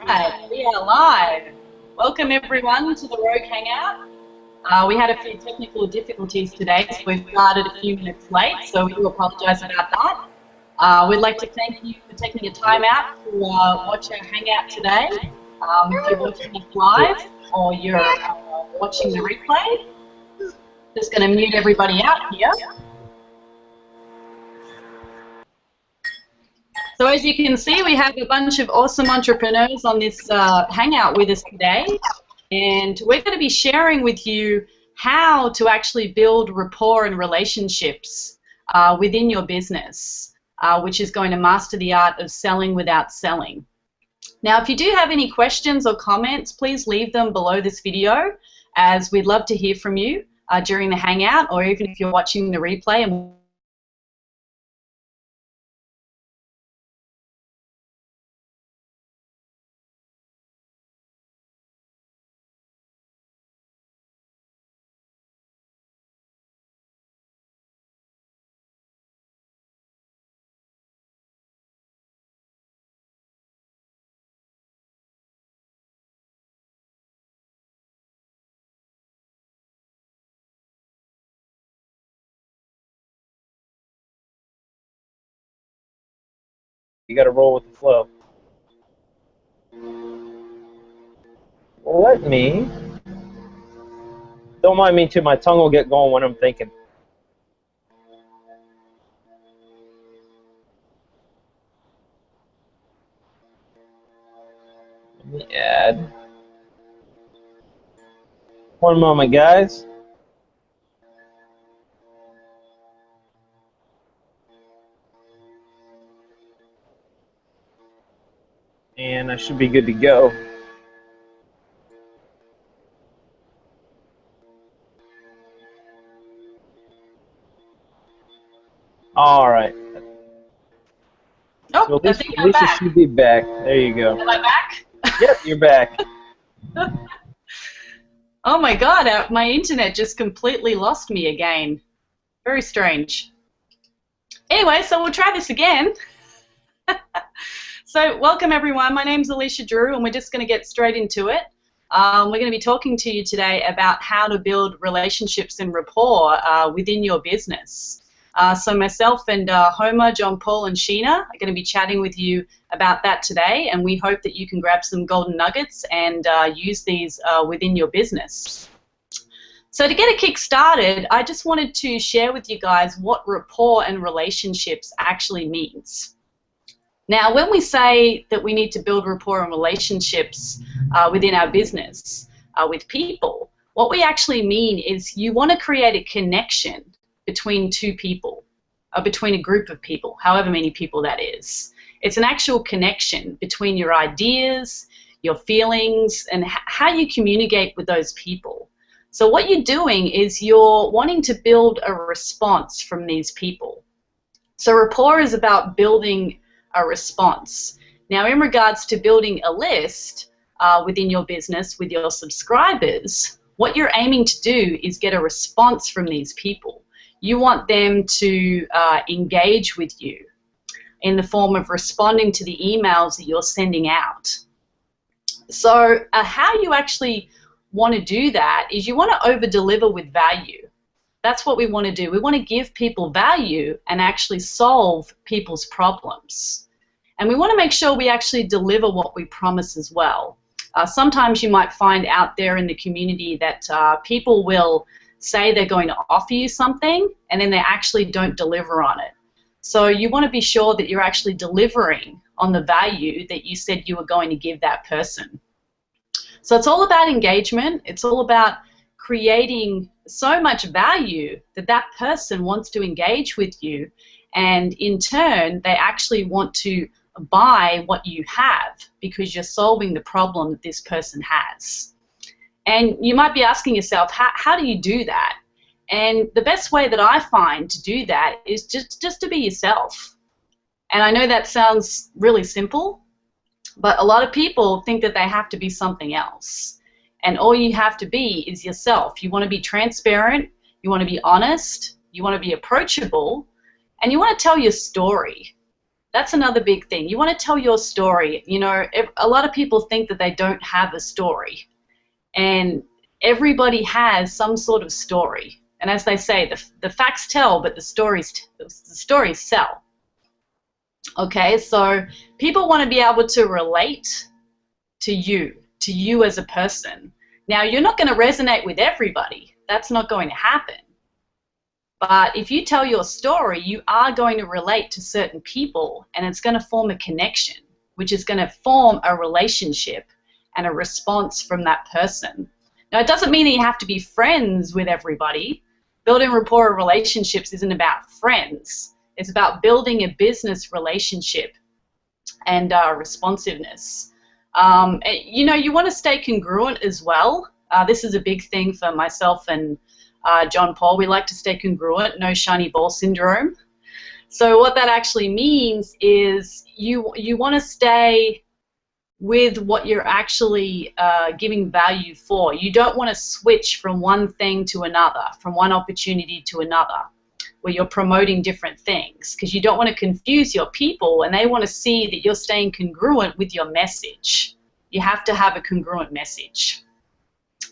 Right, we are live. Welcome everyone to the Rogue Hangout. We had a few technical difficulties today, so we've started a few minutes late, so we do apologise about that. We'd like to thank you for taking your time out to watch our Hangout today. If you're watching us live or you're watching the replay, just going to mute everybody out here. So as you can see, we have a bunch of awesome entrepreneurs on this Hangout with us today, and we're going to be sharing with you how to actually build rapport and relationships within your business, which is going to master the art of selling without selling. Now, if you do have any questions or comments, please leave them below this video, as we'd love to hear from you during the Hangout, or even if you're watching the replay. And you got to roll with the flow. Let me. Don't mind me too. My tongue will get going when I'm thinking. Let me add. One moment, guys. And I should be good to go. All right. oh, So I think I'm Alesha back. should be back. There you go. Am I back? Yep, you're back. Oh my God, my internet just completely lost me again. Very strange. Anyway, so we'll try this again. So welcome everyone, my name's Alesha Drew and we're just going to get straight into it. We're going to be talking to you today about how to build relationships and rapport within your business. So myself and Homer, John Paul and Sheena are going to be chatting with you about that today, and we hope that you can grab some golden nuggets and use these within your business. So to get a kick started, I just wanted to share with you guys what rapport and relationships actually means. Now, when we say that we need to build rapport and relationships within our business with people, what we actually mean is you want to create a connection between two people, or between a group of people, however many people that is. It's an actual connection between your ideas, your feelings, and how you communicate with those people. So what you're doing is you're wanting to build a response from these people. So rapport is about building a response. Now, in regards to building a list within your business with your subscribers, what you're aiming to do is get a response from these people. You want them to engage with you in the form of responding to the emails that you're sending out. So how you actually want to do that is you want to over-deliver with value. That's what we want to do. We want to give people value and actually solve people's problems. And we want to make sure we actually deliver what we promise as well. Sometimes you might find out there in the community that people will say they're going to offer you something and then they actually don't deliver on it. So you want to be sure that you're actually delivering on the value that you said you were going to give that person. So it's all about engagement. It's all about creating so much value that that person wants to engage with you, and in turn they actually want to buy what you have because you're solving the problem that this person has. And you might be asking yourself, how do you do that? And the best way that I find to do that is just to be yourself. And I know that sounds really simple, but a lot of people think that they have to be something else. And all you have to be is yourself. You want to be transparent, you want to be honest, you want to be approachable, and you want to tell your story. That's another big thing. You want to tell your story. You know, a lot of people think that they don't have a story, and everybody has some sort of story. And as they say, the facts tell, but the stories sell. Okay, so people want to be able to relate to you as a person. Now, you're not going to resonate with everybody. That's not going to happen. But if you tell your story, you are going to relate to certain people, and it's going to form a connection, which is going to form a relationship and a response from that person. Now, it doesn't mean that you have to be friends with everybody. Building rapport and relationships isn't about friends. It's about building a business relationship and responsiveness. You know, you want to stay congruent as well. This is a big thing for myself and John Paul. We like to stay congruent, no shiny ball syndrome. So what that actually means is you want to stay with what you're actually giving value for. You don't want to switch from one thing to another, from one opportunity to another, where you're promoting different things, because you don't want to confuse your people, and they want to see that you're staying congruent with your message. You have to have a congruent message.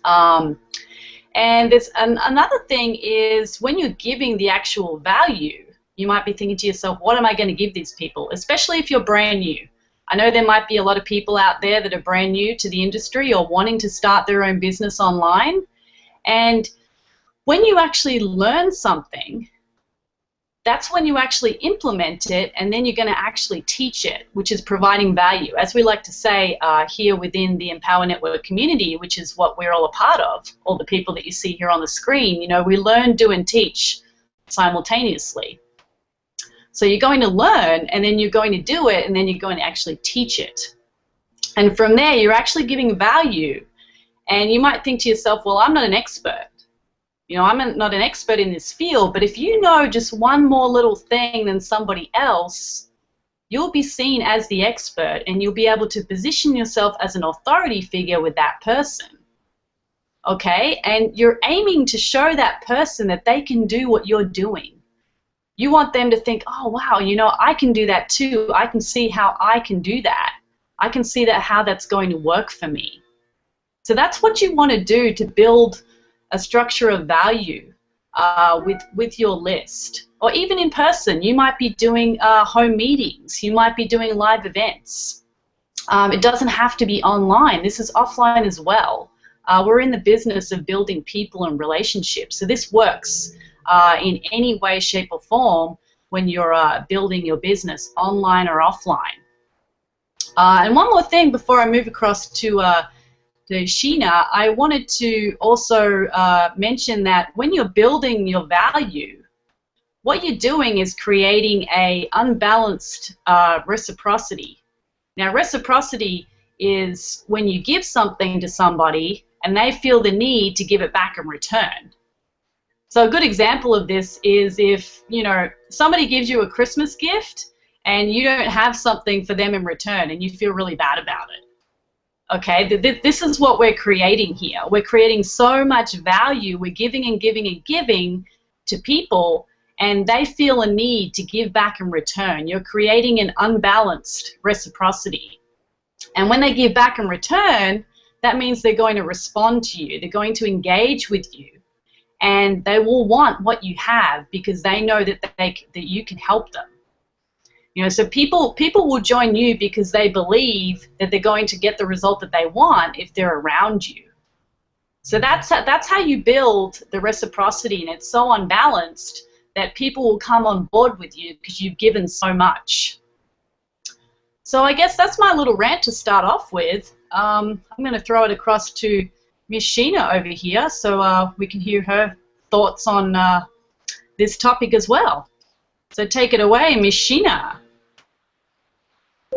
And there's another thing is when you're giving the actual value, you might be thinking to yourself, what am I going to give these people? Especially if you're brand new. I know there might be a lot of people out there that are brand new to the industry or wanting to start their own business online. And when you actually learn something, that's when you actually implement it, and then you're going to actually teach it, which is providing value. As we like to say here within the Empower Network community, which is what we're all a part of, all the people that you see here on the screen, you know, we learn, do, and teach simultaneously. So you're going to learn, and then you're going to do it, and then you're going to actually teach it. And from there, you're actually giving value. And you might think to yourself, well, I'm not an expert. You know, I'm not an expert in this field, but if you know just one more little thing than somebody else, you'll be seen as the expert, and you'll be able to position yourself as an authority figure with that person. Okay? And you're aiming to show that person that they can do what you're doing. You want them to think, oh, wow, you know, I can do that too. I can see how I can do that. I can see that how that's going to work for me. So that's what you want to do to build a structure of value with your list. Or even in person, you might be doing home meetings. You might be doing live events. It doesn't have to be online. This is offline as well. We're in the business of building people and relationships. So this works in any way, shape, or form when you're building your business online or offline. And one more thing before I move across to Sheena, I wanted to also mention that when you're building your value, what you're doing is creating a unbalanced reciprocity. Now, reciprocity is when you give something to somebody and they feel the need to give it back in return. So a good example of this is if, you know, somebody gives you a Christmas gift and you don't have something for them in return and you feel really bad about it. Okay, this is what we're creating here. We're creating so much value. We're giving and giving and giving to people, and they feel a need to give back in return. You're creating an unbalanced reciprocity. And when they give back in return, that means they're going to respond to you. They're going to engage with you. And they will want what you have because they know that you can help them. You know, so people will join you because they believe that they're going to get the result that they want if they're around you. So that's how you build the reciprocity, and it's so unbalanced that people will come on board with you because you've given so much. So I guess that's my little rant to start off with. I'm going to throw it across to Miss Sheena over here so we can hear her thoughts on this topic as well. So take it away, Miss Sheena.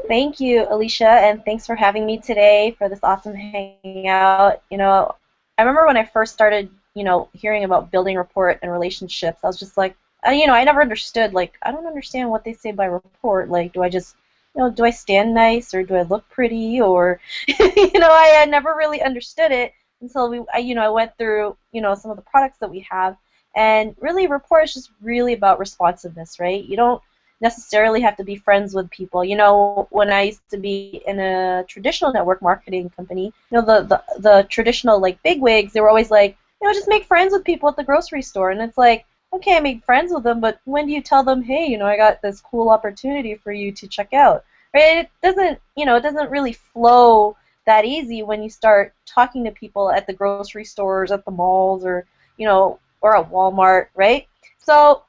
Thank you, Alesha, and thanks for having me today for this awesome hangout. You know, I remember when I first started, you know, hearing about building rapport and relationships, I was just like, you know, I never understood, like, I don't understand what they say by rapport. Like, do I just, you know, do I stand nice or do I look pretty or, you know, I had never really understood it until I went through, you know, some of the products that we have, and really rapport is just really about responsiveness, right? You don't necessarily have to be friends with people. You know, when I used to be in a traditional network marketing company, you know, the traditional like bigwigs, they were always like, you know, just make friends with people at the grocery store. And it's like, okay, I made friends with them, but when do you tell them, hey, you know, I got this cool opportunity for you to check out? Right? It doesn't, you know, it doesn't really flow that easy when you start talking to people at the grocery stores, at the malls, or, you know, or at Walmart, right? So,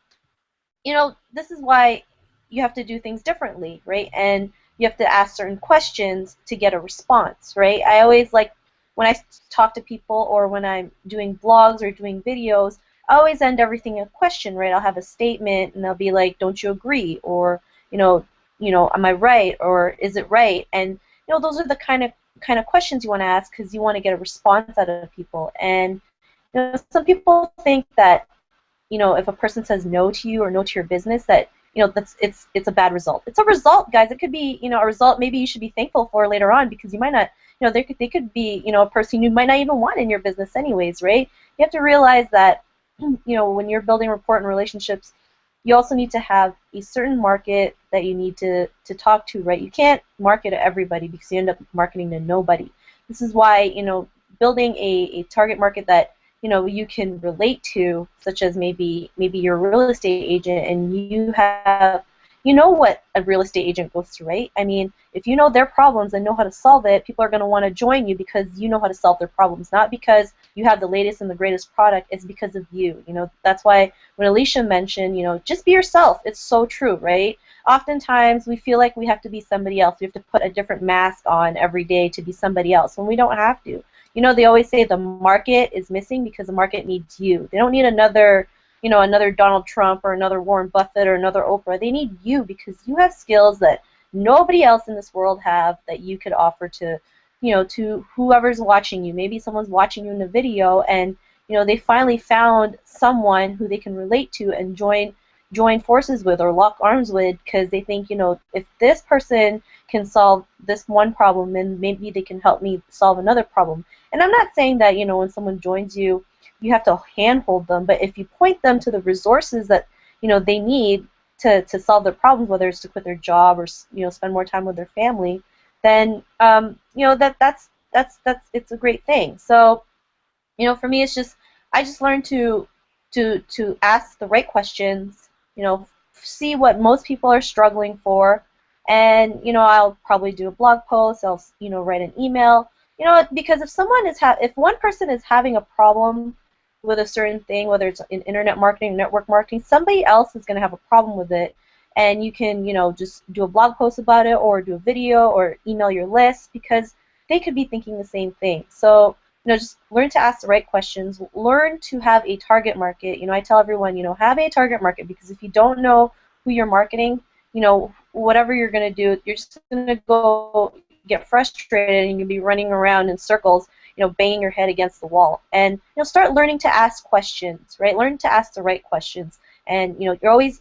you know, this is why you have to do things differently, right? And you have to ask certain questions to get a response, right? I always like when I talk to people or when I'm doing blogs or doing videos, I always end everything in a question, right? I'll have a statement and they'll be like, "Don't you agree?" or, am I right? Or is it right? And those are the kind of questions you want to ask because you want to get a response out of people. And some people think that if a person says no to you or no to your business, that it's a bad result. It's a result, guys. It could be a result maybe you should be thankful for later on because you might not they could be a person you might not even want in your business anyways, right? You have to realize that when you're building rapport and relationships, you also need to have a certain market that you need to talk to, right? You can't market to everybody because you end up marketing to nobody. This is why building a target market that you can relate to, such as maybe you're a real estate agent and you know what a real estate agent goes through, right? I mean, if you know their problems and know how to solve it, people are going to want to join you because you know how to solve their problems, not because you have the latest and the greatest product. It's because of you. That's why when Alesha mentioned, just be yourself. It's so true, right? Oftentimes we feel like we have to be somebody else. We have to put a different mask on every day to be somebody else when we don't have to. They always say the market is missing because the market needs you. They don't need another Donald Trump or another Warren Buffett or another Oprah. They need you because you have skills that nobody else in this world have that you could offer to whoever's watching you. Maybe someone's watching you in a video and they finally found someone who they can relate to and join forces with or lock arms with because they think, if this person can solve this one problem, then maybe they can help me solve another problem. And I'm not saying that, when someone joins you, you have to handhold them, but if you point them to the resources that, they need to solve their problems, whether it's to quit their job or, spend more time with their family, then, that's it's a great thing. So, for me, it's just, I just learned to ask the right questions, see what most people are struggling for, and I'll probably do a blog post, I'll write an email, because if one person is having a problem with a certain thing, whether it's in internet marketing, network marketing, somebody else is going to have a problem with it, and you can just do a blog post about it or do a video or email your list because they could be thinking the same thing. So just learn to ask the right questions. Learn to have a target market. I tell everyone, have a target market because if you don't know who you're marketing, whatever you're going to do, you're just going to go get frustrated and you'll be running around in circles, banging your head against the wall. And start learning to ask questions, right? Learn to ask the right questions. And you're always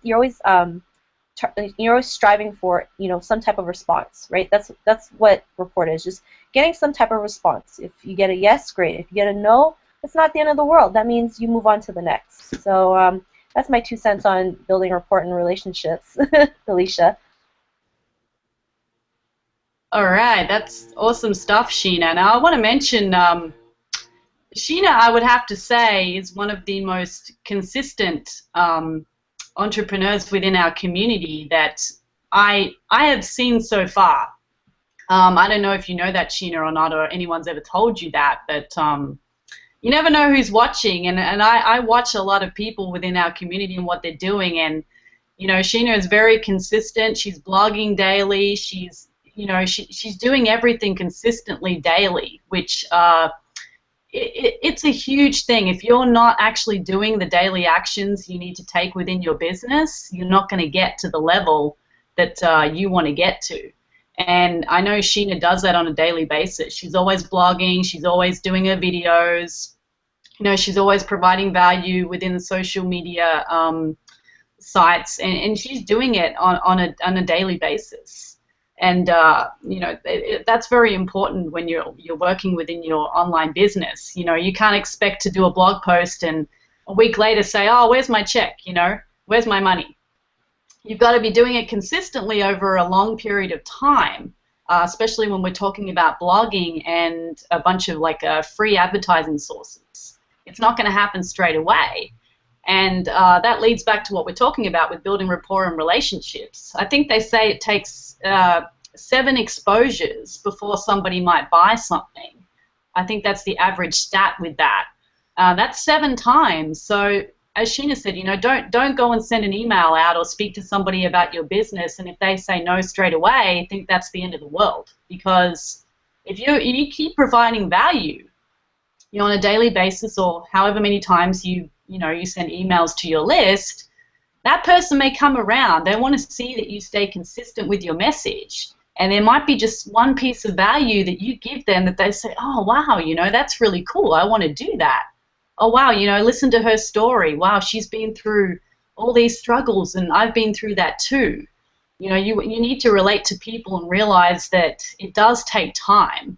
striving for some type of response, right? That's what Rapport is, just getting some type of response. If you get a yes, great. If you get a no, it's not the end of the world. That means you move on to the next. So that's my 2 cents on building rapport and relationships. Alesha. All right, that's awesome stuff, Sheena. Now I want to mention Sheena, I would have to say, is one of the most consistent entrepreneurs within our community that I have seen so far. I don't know if you know that, Sheena, or not, or anyone's ever told you that, but you never know who's watching, and I watch a lot of people within our community and what they're doing, and Sheena is very consistent. She's blogging daily. She's she's doing everything consistently daily, which it's a huge thing. If you're not actually doing the daily actions you need to take within your business, you're not going to get to the level that you want to get to. And I know Sheena does that on a daily basis. She's always blogging. She's always doing her videos. She's always providing value within the social media sites, and she's doing it on a daily basis. And that's very important when you're working within your online business. You can't expect to do a blog post and a week later say, oh, where's my check? Where's my money? you've got to be doing it consistently over a long period of time, especially when we're talking about blogging and a bunch of like free advertising sources. It's not going to happen straight away. And that leads back to what we're talking about with building rapport and relationships. I think they say it takes 7 exposures before somebody might buy something. I think that's the average stat with that. That's 7 times. So as Sheena said, you know, don't go and send an email out or speak to somebody about your business, and if they say no straight away, I think that's the end of the world. Because if you keep providing value, you know, on a daily basis or however many times you send emails to your list, that person may come around. They want to see that you stay consistent with your message. And there might be just one piece of value that you give them that they say, oh, wow, you know, that's really cool. I want to do that. Oh, wow, you know, listen to her story. Wow, she's been through all these struggles, and I've been through that too. You know, you need to relate to people and realize that it does take time.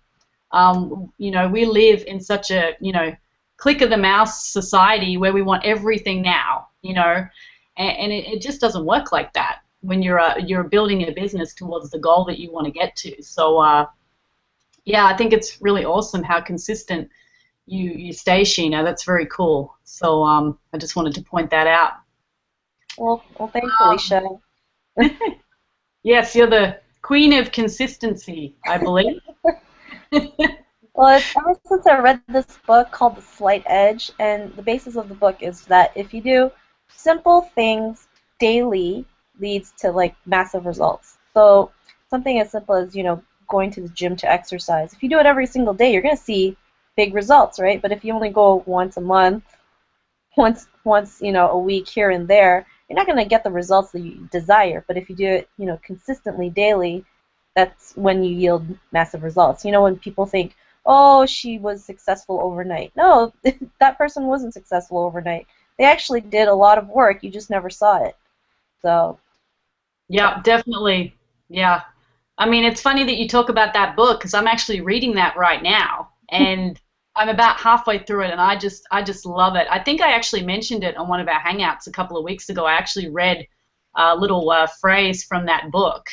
You know, we live in such a, you know, click of the mouse society where we want everything now, you know, and it just doesn't work like that when you're building a business towards the goal that you want to get to. So yeah, I think it's really awesome how consistent you stay, Sheena. That's very cool. So I just wanted to point that out. Well, thanks, Alesha. Yes, you're the queen of consistency, I believe. Well, ever since I read this book called The Slight Edge, and the basis of the book is that if you do simple things daily leads to like massive results. So something as simple as, you know, going to the gym to exercise. If you do it every single day, you're going to see big results, right? But if you only go once a month, once you know, a week here and there, you're not going to get the results that you desire. But if you do it, you know, consistently daily, that's when you yield massive results. You know, when people think, oh, she was successful overnight. No, that person wasn't successful overnight. They actually did a lot of work. You just never saw it. So. Yeah, definitely. Yeah. I mean, it's funny that you talk about that book because I'm actually reading that right now, and I'm about halfway through it, and I just love it. I think I actually mentioned it on one of our hangouts a couple of weeks ago. I actually read a little phrase from that book.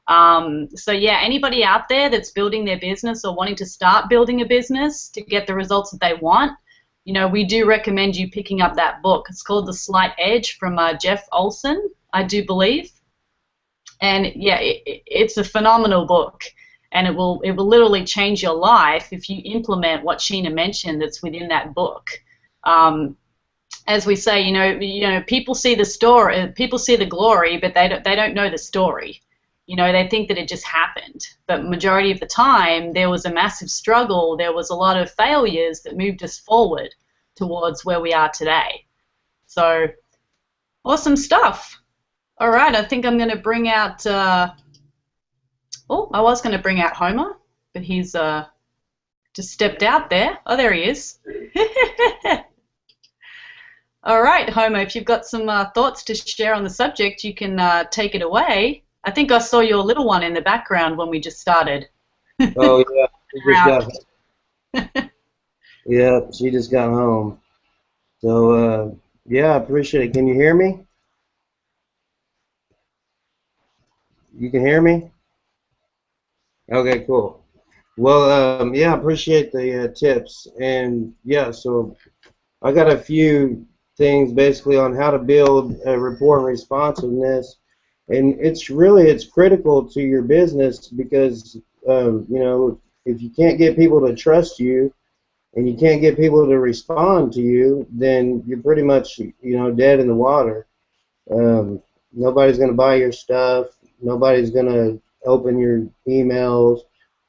So yeah, anybody out there that's building their business or wanting to start building a business to get the results that they want, you know, we do recommend you picking up that book. It's called The Slight Edge from Jeff Olson, I do believe. And yeah, it's a phenomenal book, and it will literally change your life if you implement what Sheena mentioned that's within that book. As we say, you know, people see the story, people see the glory, but they don't know the story. You know, they think that it just happened, but majority of the time there was a massive struggle. There was a lot of failures that moved us forward towards where we are today. So awesome stuff. All right, I think I'm going to bring out. I was going to bring out Homer, but he's just stepped out there. Oh, there he is. All right, Homer, if you've got some thoughts to share on the subject, you can take it away. I think I saw your little one in the background when we just started. Oh yeah, she just got home. So yeah, I appreciate it. Can you hear me? You can hear me? Okay, cool. Well, yeah, I appreciate the tips, and yeah, so I got a few things basically on how to build a rapport and responsiveness. And it's critical to your business because, you know, if you can't get people to trust you and you can't get people to respond to you, then you're pretty much, you know, dead in the water. Nobody's going to buy your stuff. Nobody's going to open your emails.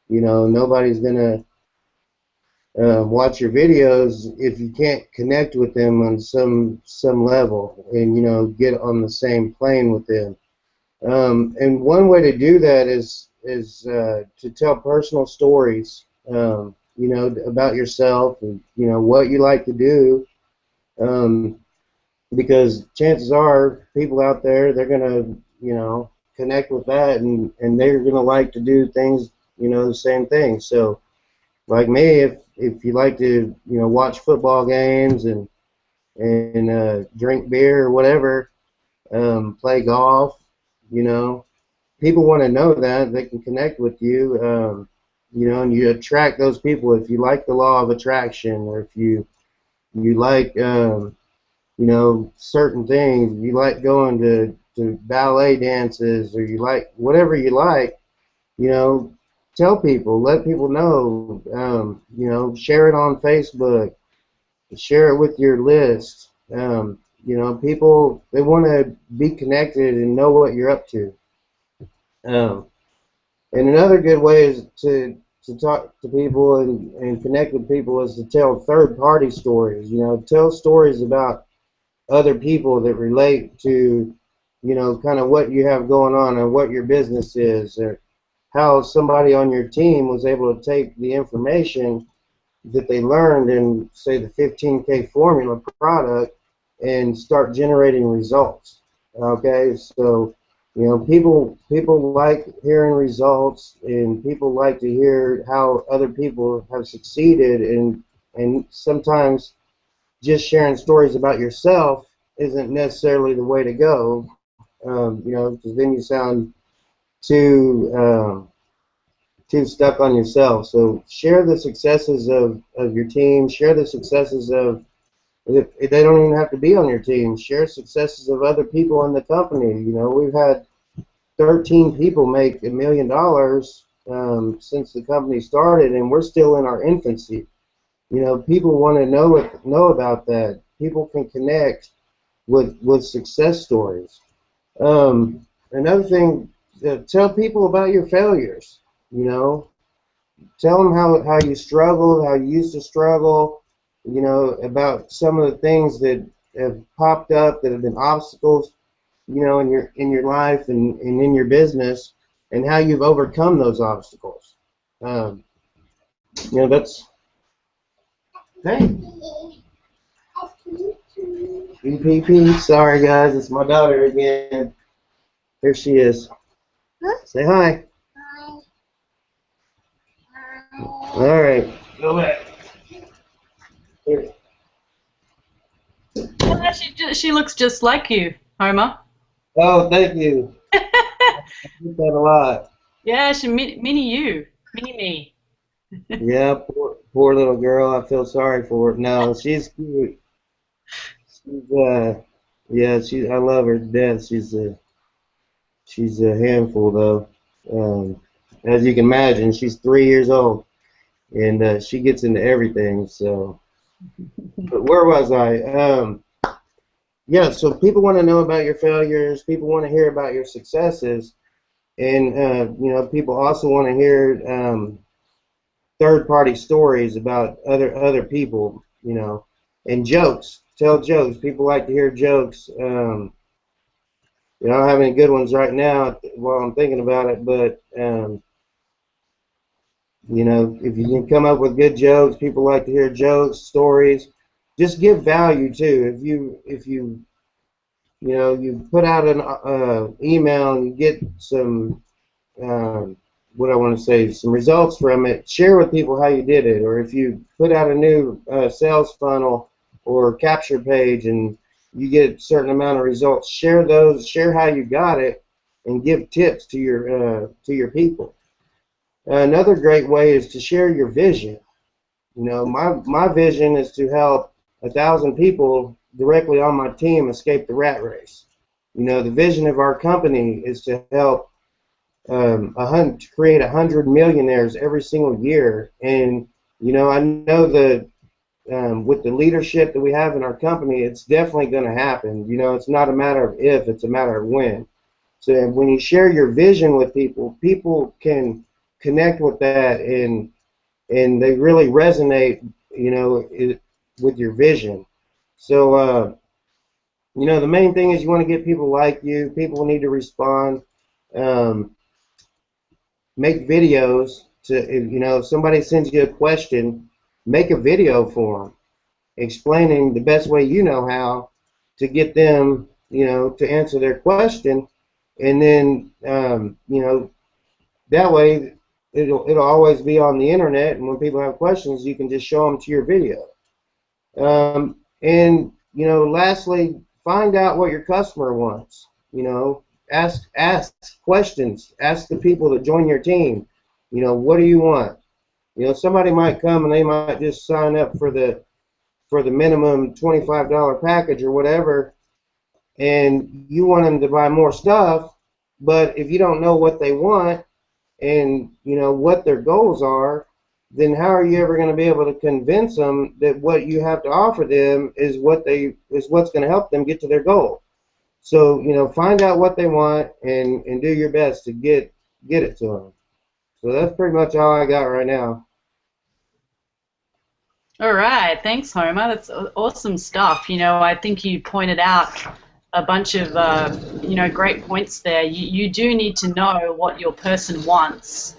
You know, nobody's going to watch your videos if you can't connect with them on some level and, you know, get on the same plane with them. And one way to do that is to tell personal stories, you know, about yourself and, you know, what you like to do, because chances are people out there, they're going to, you know, connect with that, and they're going to like to do things, you know, the same thing. So like me, if you like to, you know, watch football games and drink beer or whatever, play golf, You know, people want to know that they can connect with you. You know, and you attract those people if you like the law of attraction, or if you like you know, certain things. You like going to ballet dances, or you like whatever you like. You know, tell people, let people know. You know, share it on Facebook, share it with your list. You know, people, they want to be connected and know what you're up to. Um, and another good way is to talk to people and connect with people is to tell third-party stories. You know, tell stories about other people that relate to, you know, kind of what you have going on and what your business is, or how somebody on your team was able to take the information that they learned in, say, the 15K formula product and start generating results. Okay, so you know, people like hearing results, and people like to hear how other people have succeeded, and sometimes just sharing stories about yourself isn't necessarily the way to go. You know, because then you sound too too stuck on yourself. So share the successes of your team. Share the successes of, if they don't even have to be on your team. Share successes of other people in the company. You know, we've had 13 people make $1 million since the company started, and we're still in our infancy. You know, people want to know about that. People can connect with success stories. Another thing, tell people about your failures. You know, tell them how you struggled, how you used to struggle. You know, about some of the things that have popped up that have been obstacles, you know, in your life and in your business, and how you've overcome those obstacles. You know, that's, hey, EPP. Sorry guys, it's my daughter again. Here she is. Say hi. All right, go back. Here. Yeah, she looks just like you, Homer. Oh, thank you. I get that a lot. Yeah, she mini you, mini me. Yeah, poor little girl. I feel sorry for her. No, she's cute. She's yeah, I love her to death. She's a handful though. As you can imagine, she's 3 years old, and she gets into everything. So, but where was I? Yeah, so people want to know about your failures. People want to hear about your successes, and you know, people also want to hear third-party stories about other people. You know, and jokes. Tell jokes. People like to hear jokes. You know, I don't have any good ones right now while I'm thinking about it, but you know, if you can come up with good jokes, people like to hear jokes, stories. Just give value too. If you you know, you put out an email and you get some what I want to say, some results from it, share with people how you did it. Or if you put out a new sales funnel or capture page and you get a certain amount of results, share those, share how you got it, and give tips to your people. Another great way is to share your vision. You know, my vision is to help 1,000 people directly on my team escape the rat race. You know, the vision of our company is to help to create 100 millionaires every single year. And you know, I know that with the leadership that we have in our company, it's definitely going to happen. You know, it's not a matter of if, it's a matter of when. So when you share your vision with people, people can connect with that, and they really resonate, you know, with your vision. So, you know, the main thing is you want to get people like you. People need to respond. Um, Make videos to, if, you know, if somebody sends you a question, make a video for them, explaining the best way you know how to get them, you know, to answer their question, and then, you know, that way it'll always be on the internet, and when people have questions, you can just show them to your video. And you know, lastly, find out what your customer wants. You know, ask questions. Ask the people that join your team. What do you want? Somebody might come and they might just sign up for the minimum $25 package or whatever, and you want them to buy more stuff, but if you don't know what they want and what their goals are, then how are you ever going to be able to convince them that what you have to offer them is what's going to help them get to their goal? So find out what they want and do your best to get it to them. So that's pretty much all I got right now. All right, thanks, Homer. That's awesome stuff. I think you pointed out a bunch of great points there. You do need to know what your person wants.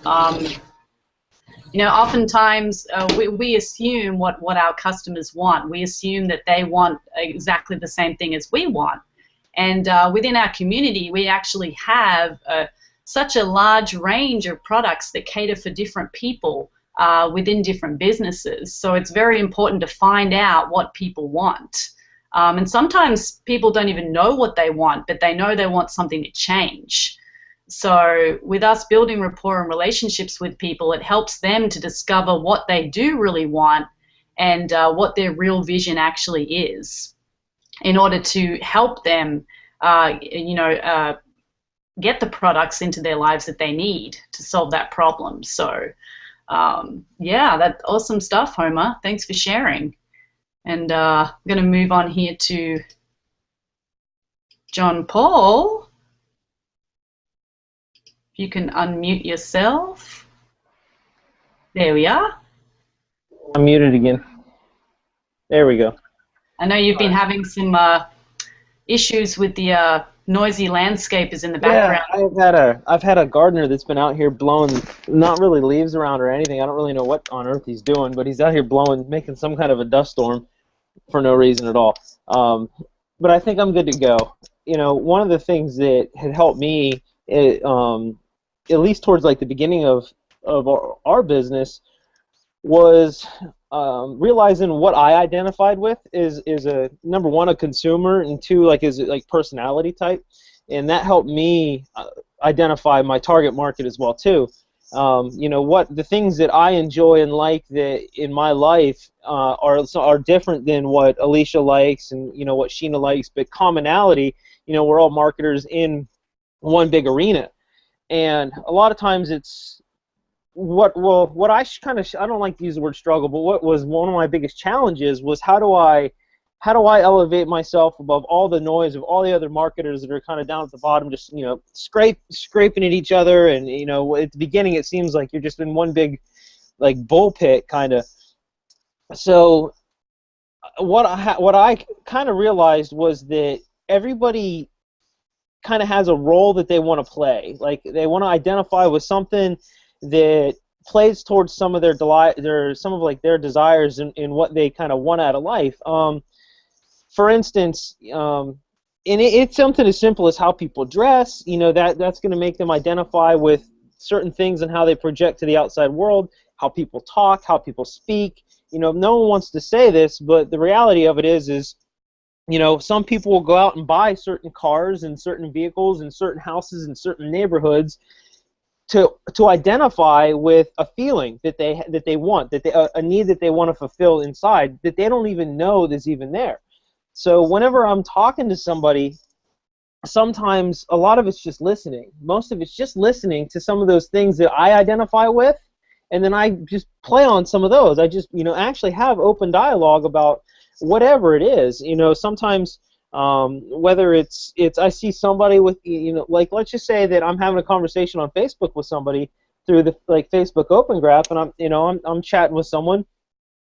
Oftentimes we assume what our customers want. We assume that they want exactly the same thing as we want. And within our community, we actually have such a large range of products that cater for different people within different businesses. So it's very important to find out what people want. And sometimes people don't even know what they want, but they know they want something to change. So with us building rapport and relationships with people, it helps them to discover what they do really want and what their real vision actually is in order to help them, get the products into their lives that they need to solve that problem. So, yeah, that's awesome stuff, Homer. Thanks for sharing. And I'm going to move on here to John Paul. If you can unmute yourself. There we are. I'm muted again. There we go. I know you've been having some issues with the noisy landscapers in the background. Yeah, I've had a gardener that's been out here blowing, not really leaves around or anything. I don't really know what on earth he's doing, but he's out here blowing, making some kind of a dust storm for no reason at all. But I think I'm good to go. One of the things that had helped me, at least towards like the beginning of our business, was realizing what I identified with is a number one, a consumer, and two, is like personality type, and that helped me identify my target market as well too. What the things that I enjoy and like that in my life are different than what Alesha likes and what Sheena likes, but commonality. We're all marketers in one big arena, and a lot of times it's what I I don't like to use the word struggle, but what was one of my biggest challenges was how do I elevate myself above all the noise of all the other marketers that are kind of down at the bottom, just scraping at each other, and at the beginning it seems like you're just in one big bull pit kind of. So what I kind of realized was that everybody kind of has a role that they want to play. Like they want to identify with something that plays towards some of their their desires in what they kind of want out of life. For instance, and it's something as simple as how people dress. That's going to make them identify with certain things and how they project to the outside world. How people talk, how people speak. No one wants to say this, but the reality of it is some people will go out and buy certain cars and certain vehicles and certain houses in certain neighborhoods to identify with a feeling that they want, a need that they want to fulfill inside that they don't even know is even there. So whenever I'm talking to somebody, sometimes a lot of it's just listening. Most of it's just listening to some of those things that I identify with, and then I just play on some of those. I just actually have open dialogue about whatever it is. Sometimes whether it's I see somebody with let's just say that I'm having a conversation on Facebook with somebody through the Facebook Open Graph, and I'm chatting with someone.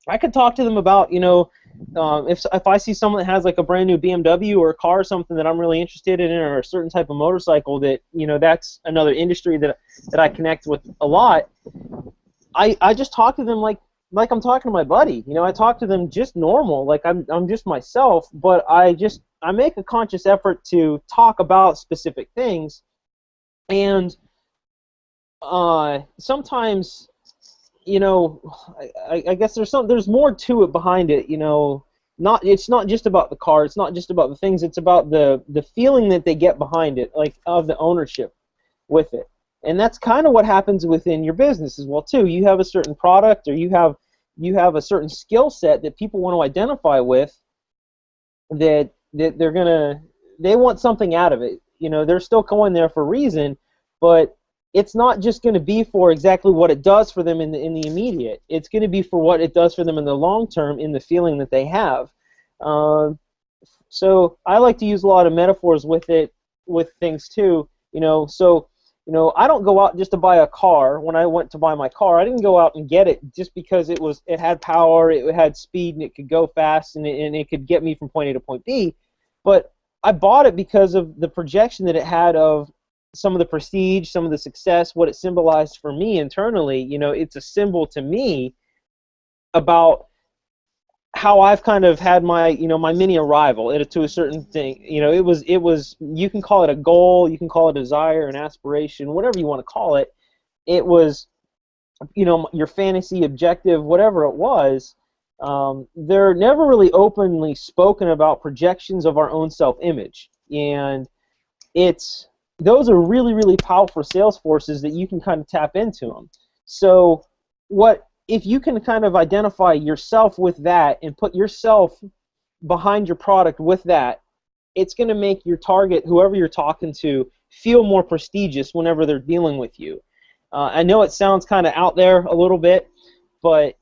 I could talk to them about if I see someone that has a brand new BMW or a car or something that I'm really interested in, or a certain type of motorcycle that that's another industry that I connect with a lot. I just talk to them like I'm talking to my buddy. I talk to them just normal, like I'm just myself, but I make a conscious effort to talk about specific things, and sometimes I guess there's more to it behind it. it's not just about the car, it's not just about the things, it's about the feeling that they get behind it, like of the ownership with it. And that's kind of what happens within your business as well too. You have a certain product, or you have a certain skill set that people want to identify with, that they want something out of it. You know, they're still going there for a reason, but it's not just going to be for exactly what it does for them in the immediate. It's going to be for what it does for them in the long term, in the feeling that they have. So I like to use a lot of metaphors with it, with things too. I don't go out just to buy a car. When I went to buy my car, I didn't go out and get it just because it had power, it had speed, and it could go fast, and it could get me from point A to point B. But I bought it because of the projection that it had of some of the prestige, some of the success, what it symbolized for me internally. It's a symbol to me about how I've kind of had my my mini arrival to a certain thing. It was you can call it a goal, you can call it a desire, an aspiration, whatever you want to call it. It was your fantasy objective, whatever it was. They're never really openly spoken about projections of our own self-image, and those are really, really powerful sales forces that you can kind of tap into them. So if you can kind of identify yourself with that and put yourself behind your product with that, it's going to make your target, whoever you're talking to, feel more prestigious whenever they're dealing with you. I know it sounds kind of out there a little bit, but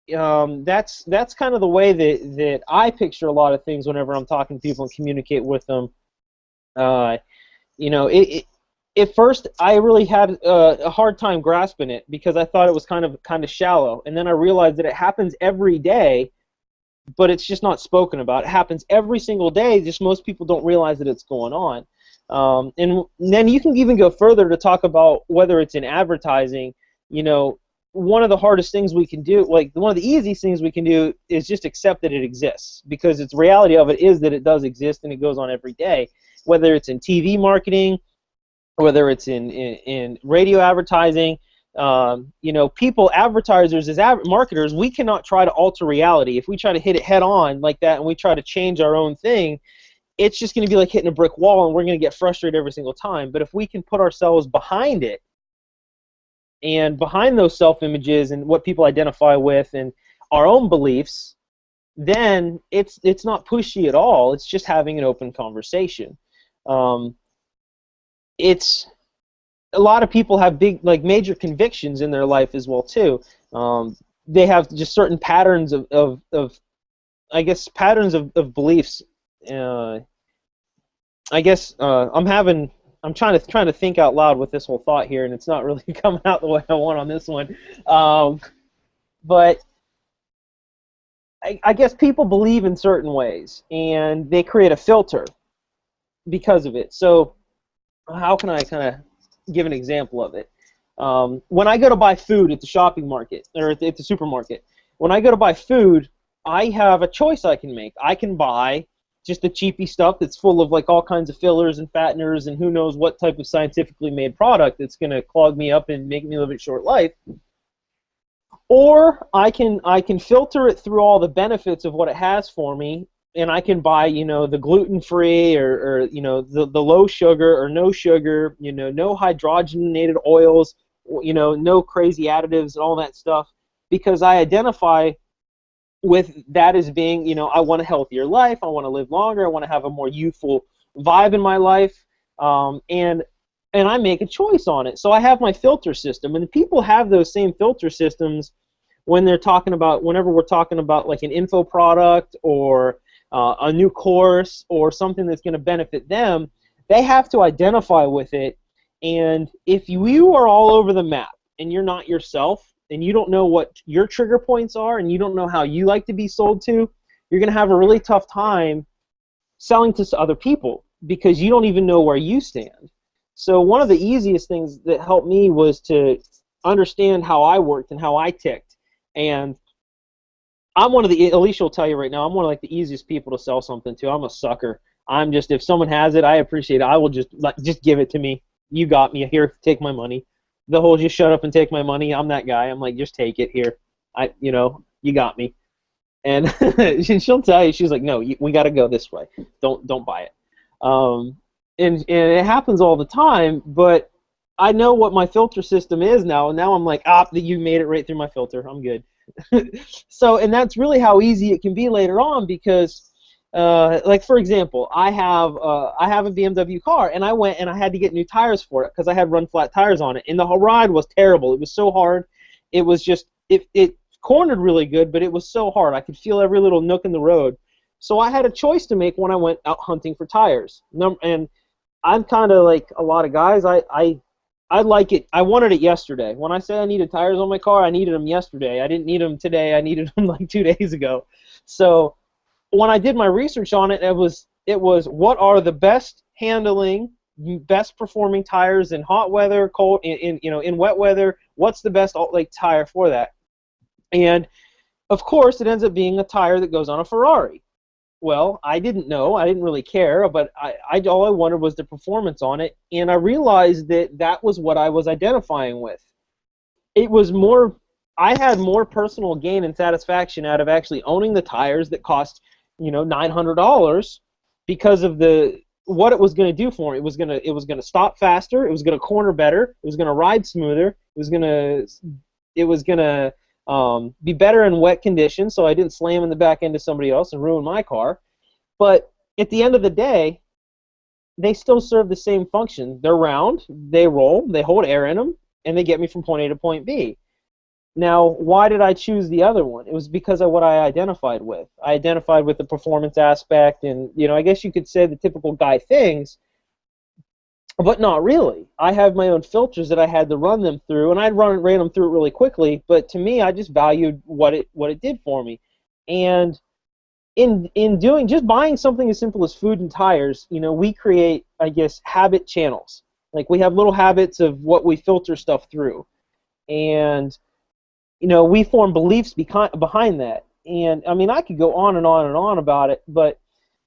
that's kind of the way that I picture a lot of things whenever I'm talking to people and communicate with them. At first I really had a hard time grasping it because I thought it was kind of shallow, and then I realized that it happens every day, but it's just not spoken about. It happens every single day, just most people don't realize that it's going on. And then you can even go further to talk about whether it's in advertising. One of the hardest things we can do, like one of the easiest things we can do, is just accept that it exists, because the reality of it is that it does exist and it goes on every day. Whether it's in TV marketing, whether it's in radio advertising, people, advertisers, as marketers, we cannot try to alter reality. If we try to hit it head on like that and we try to change our own thing, it's just going to be like hitting a brick wall, and we're going to get frustrated every single time. But if we can put ourselves behind it, and behind those self-images and what people identify with and our own beliefs, then it's not pushy at all. It's just having an open conversation. It's a lot of people have big, major convictions in their life as well too. They have just certain patterns of patterns of beliefs. I'm trying to think out loud with this whole thought here, and it's not really coming out the way I want on this one. But I guess people believe in certain ways, and they create a filter because of it. So how can I kind of give an example of it? When I go to buy food at the shopping market, or at the supermarket, when I go to buy food, I have a choice I can make. I can buy just the cheapy stuff that's full of all kinds of fillers and fatteners and who knows what type of scientifically made product that's going to clog me up and make me live a short life. Or I can filter it through all the benefits of what it has for me, and I can buy the gluten-free or the low sugar or no sugar, no hydrogenated oils, no crazy additives and all that stuff, because I identify with that as being, I want a healthier life, I want to live longer, I want to have a more youthful vibe in my life, and I make a choice on it. So I have my filter system, and people have those same filter systems whenever we're talking about an info product or a new course or something that's going to benefit them. They have to identify with it, and if you are all over the map and you're not yourself, and you don't know what your trigger points are, and you don't know how you like to be sold to, you're going to have a really tough time selling to other people because you don't even know where you stand. So one of the easiest things that helped me was to understand how I worked and how I ticked. And Alesha will tell you right now, I'm one of the easiest people to sell something to. I'm a sucker. If someone has it, I appreciate it. I will just give it to me. You got me. Here, take my money. The whole just shut up and take my money, I'm that guy. I'm just take it here. You got me. And she'll tell you, she's like, no, we got to go this way. Don't buy it. And it happens all the time, but I know what my filter system is now, and now I'm like, you made it right through my filter. I'm good. So, and that's really how easy it can be later on, because, like for example, I have a BMW car, and I went and I had to get new tires for it because I had run flat tires on it, and the whole ride was terrible. It was so hard. It was just it cornered really good, but it was so hard. I could feel every little nook in the road. So I had a choice to make when I went out hunting for tires. And I'm kind of like a lot of guys. I like it. I wanted it yesterday. When I said I needed tires on my car, I needed them yesterday. I didn't need them today. I needed them like 2 days ago. So when I did my research on it, it was what are the best handling, best performing tires in hot weather, cold, in wet weather. What's the best tire for that? And of course, it ends up being a tire that goes on a Ferrari. Well, I didn't know. I didn't really care, but all I wanted was the performance on it, and I realized that was what I was identifying with. It was more. I had more personal gain and satisfaction out of actually owning the tires that cost, $900, because of what it was going to do for me. It was going to stop faster. It was going to corner better. It was going to ride smoother. It was going to be better in wet conditions, so I didn't slam in the back end of somebody else and ruin my car. But at the end of the day, they still serve the same function. They're round, they roll, they hold air in them, and they get me from point A to point B. Now, why did I choose the other one? It was because of what I identified with. I identified with the performance aspect, and I guess you could say the typical guy things, but not really. I have my own filters that I had to run them through, and ran them through it really quickly. But to me, I just valued what it did for me. And in doing just buying something as simple as food and tires, we create, I guess, habit channels. Like we have little habits of what we filter stuff through, and we form beliefs behind that. And I mean, I could go on and on and on about it, but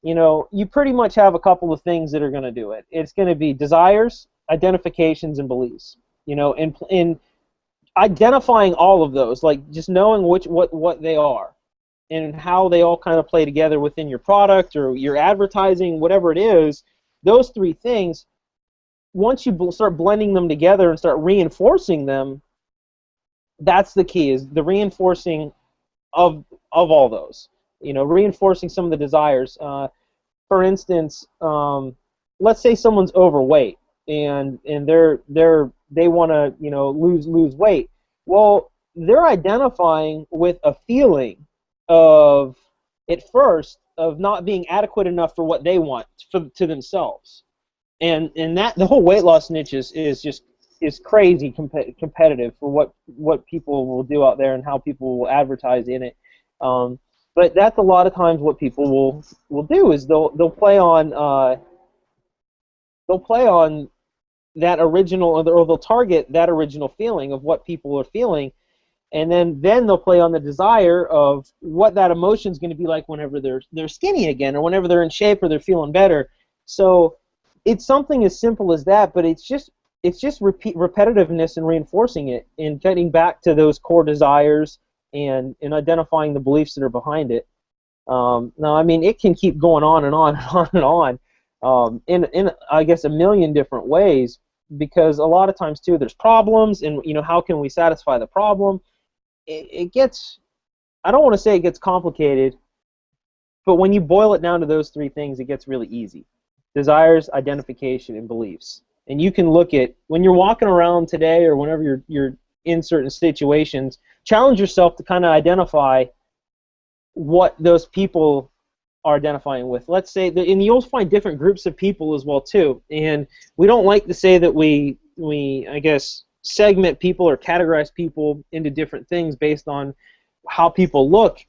you pretty much have a couple of things that are going to do it. It's going to be desires, identifications, and beliefs. In identifying all of those, like just knowing what they are and how they all kind of play together within your product or your advertising, whatever it is, those three things, once you start blending them together and start reinforcing them, that's the key, is the reinforcing of all those. Reinforcing some of the desires. For instance, let's say someone's overweight and they want to lose weight. Well, they're identifying with a feeling of, at first, of not being adequate enough for what they want to themselves, and that the whole weight loss niche is crazy competitive for what people will do out there and how people will advertise in it. But that's a lot of times what people will do, is they'll play on that original, or they'll target that original feeling of what people are feeling, and then they'll play on the desire of what that emotion is going to be like whenever they're skinny again, or whenever they're in shape, or they're feeling better. So it's something as simple as that, but it's just repetitiveness and reinforcing it, and getting back to those core desires and identifying the beliefs that are behind it. Now, I mean, it can keep going on and on and on and on, in I guess a million different ways, because a lot of times too there's problems, and how can we satisfy the problem? It gets, I don't want to say it gets complicated, but when you boil it down to those three things, it gets really easy: desires, identification, and beliefs. And you can look at, when you're walking around today, or whenever you're in certain situations, challenge yourself to kind of identify what those people are identifying with. Let's say that, and you'll find different groups of people as well too. And we don't like to say that we I guess segment people or categorize people into different things based on how people look.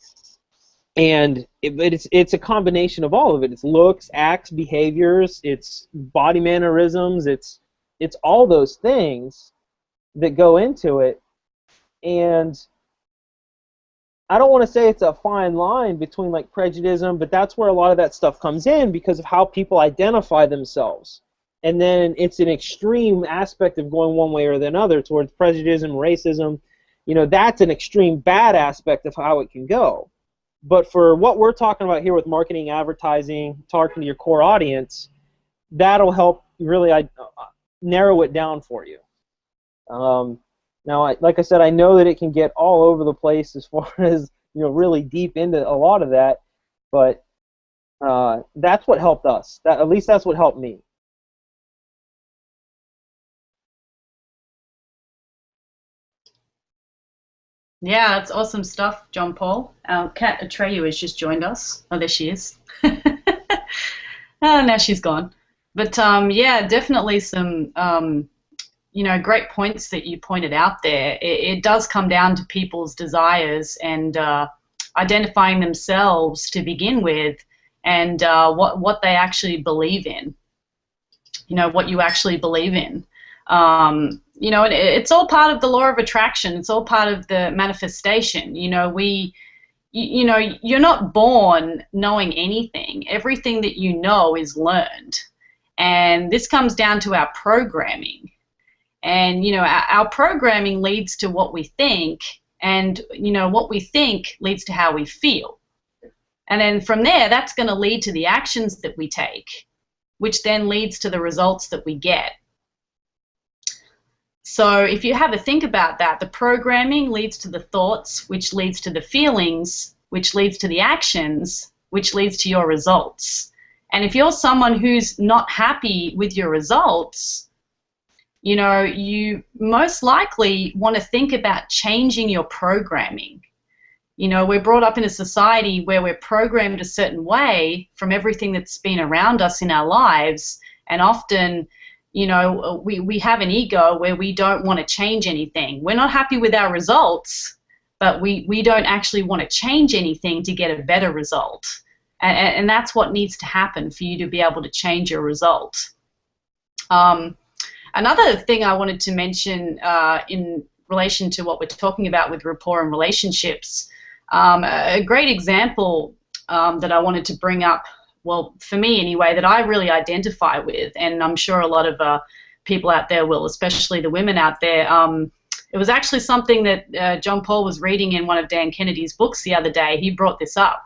And it's a combination of all of it. It's looks, acts, behaviors, it's body mannerisms, it's all those things that go into it. And I don't want to say it's a fine line between like prejudice, but that's where a lot of that stuff comes in, because of how people identify themselves. And then it's an extreme aspect of going one way or the other towards prejudice and racism. That's an extreme bad aspect of how it can go. But for what we're talking about here with marketing, advertising, talking to your core audience, that'll help really narrow it down for you. Now, like I said, I know that it can get all over the place as far as, you know, really deep into a lot of that, but that's what helped us. At least that's what helped me. Yeah, that's awesome stuff, John Paul. Kat Atreyu has just joined us. Oh, there she is. Oh, now she's gone. But yeah, definitely some you know, great points that you pointed out there. It does come down to people's desires and identifying themselves to begin with, and what they actually believe in. You know, what you actually believe in. You know, it's all part of the law of attraction. It's all part of the manifestation. You know, you know, you're not born knowing anything. Everything that you know is learned. And this comes down to our programming. And, you know, our programming leads to what we think, and, you know, what we think leads to how we feel. And then from there, that's going to lead to the actions that we take, which then leads to the results that we get. So if you have a think about that, the programming leads to the thoughts, which leads to the feelings, which leads to the actions, which leads to your results. And if you're someone who's not happy with your results, you know, you most likely want to think about changing your programming. You know, we're brought up in a society where we're programmed a certain way from everything that's been around us in our lives, and often, you know, we have an ego where we don't want to change anything. We're not happy with our results, but we don't actually want to change anything to get a better result. And that's what needs to happen for you to be able to change your result. Another thing I wanted to mention in relation to what we're talking about with rapport and relationships, a great example that I wanted to bring up, well, for me anyway, that I really identify with, and I'm sure a lot of people out there will, especially the women out there. It was actually something that John Paul was reading in one of Dan Kennedy's books the other day. He brought this up,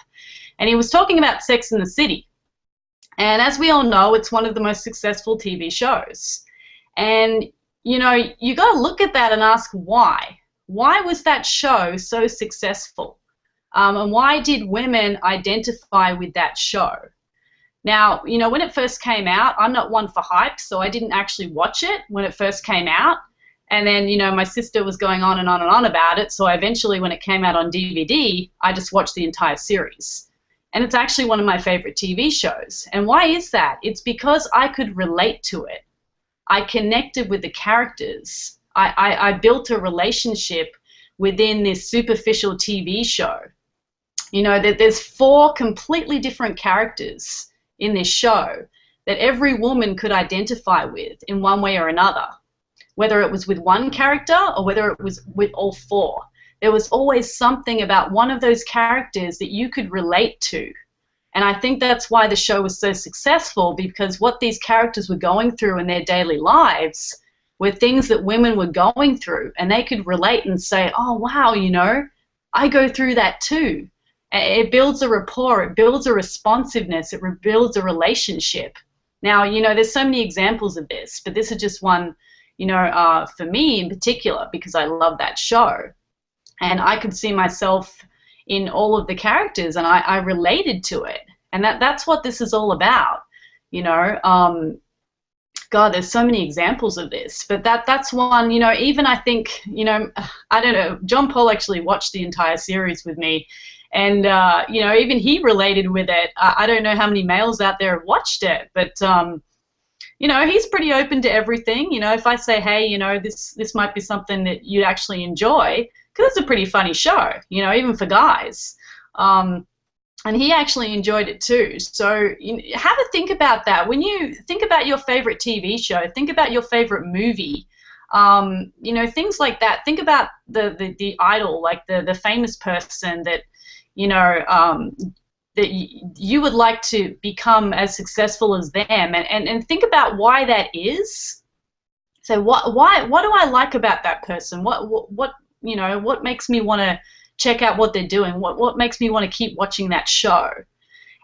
and he was talking about Sex and the City. And as we all know, it's one of the most successful TV shows. And, you know, you got to look at that and ask why. Why was that show so successful? And why did women identify with that show? Now, you know, when it first came out, I'm not one for hype, so I didn't actually watch it when it first came out. And then, you know, my sister was going on and on and on about it, so eventually when it came out on DVD, I just watched the entire series. And it's actually one of my favorite TV shows. And why is that? It's because I could relate to it. I connected with the characters. I built a relationship within this superficial TV show. You know, that there's 4 completely different characters in this show that every woman could identify with in one way or another, whether it was with one character or whether it was with all 4. There was always something about one of those characters that you could relate to. And I think that's why the show was so successful, because what these characters were going through in their daily lives were things that women were going through, and they could relate and say, oh, wow, you know, I go through that too. It builds a rapport, it builds a responsiveness, it builds a relationship. Now, you know, there's so many examples of this, but this is just one, you know, for me in particular, because I love that show. And I could see myself in all of the characters, and I related to it. And that's what this is all about, you know. God, there's so many examples of this, but that's one, you know. Even I think, you know, I don't know, John Paul actually watched the entire series with me, and you know, even he related with it. I don't know how many males out there have watched it, but you know, he's pretty open to everything. You know, if I say, hey, you know, this might be something that you'd actually enjoy, because it's a pretty funny show, you know, even for guys. And he actually enjoyed it too. So have a think about that. When you think about your favorite TV show, think about your favorite movie, you know, things like that. Think about the idol, like the famous person that, you know, that you would like to become as successful as them, and think about why that is. So what do I like about that person? What you know, what makes me want to check out what they're doing. What makes me want to keep watching that show?